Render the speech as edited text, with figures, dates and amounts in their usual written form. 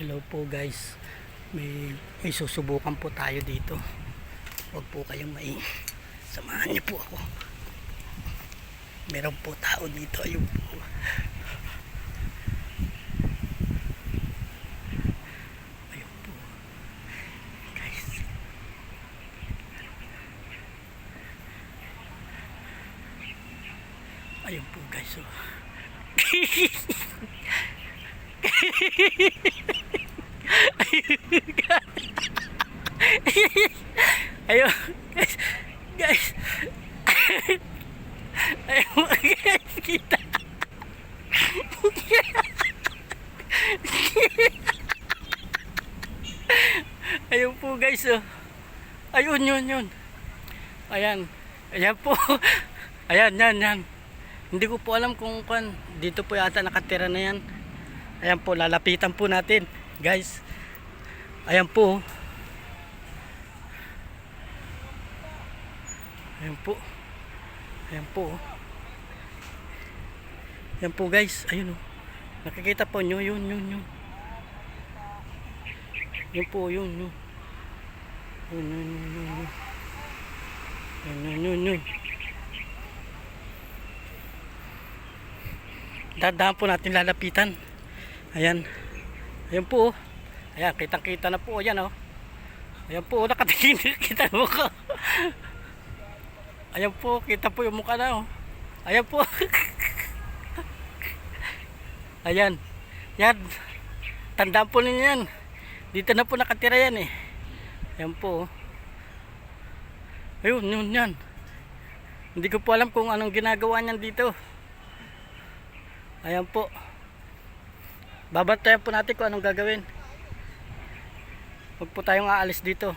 Hello po guys, may susubukan po tayo dito. Huwag po kayong samahan niyo po ako. Meron po tao dito, ayun po. Ayun po guys. Ayun po guys, oh. Ayun guys, guys. Ayun guys, kita. Ayun po guys, oh. Ayun, yun. Ayan, ayan po. Ayan, yan. Hindi ko po alam kung dito po yata nakatira na yan. Ayan po, lalapitan po natin guys. Ayan po. Ayan po. Ayan po. Ayan po guys. Ayun, oh. Nakikita po nyo. Yun. Yun po, yun. Yun. Dadaan po natin lalapitan. Ayan. Ayan po, oh. Ayan, kitang-kita na po. Ayan, oh. Ayan po, nakatingin. Kita mo ko. Ayan po, kita po yung mukha na, oh. Ayan po. Ayan. Yan. Tandaan po ninyo yan. Dito na po nakatira yan, eh. Ayan po, oh. Ayun, yan. Hindi ko po alam kung anong ginagawa niyan dito. Ayan po. Babantayan po natin kung anong gagawin. Huwag po tayong aalis dito.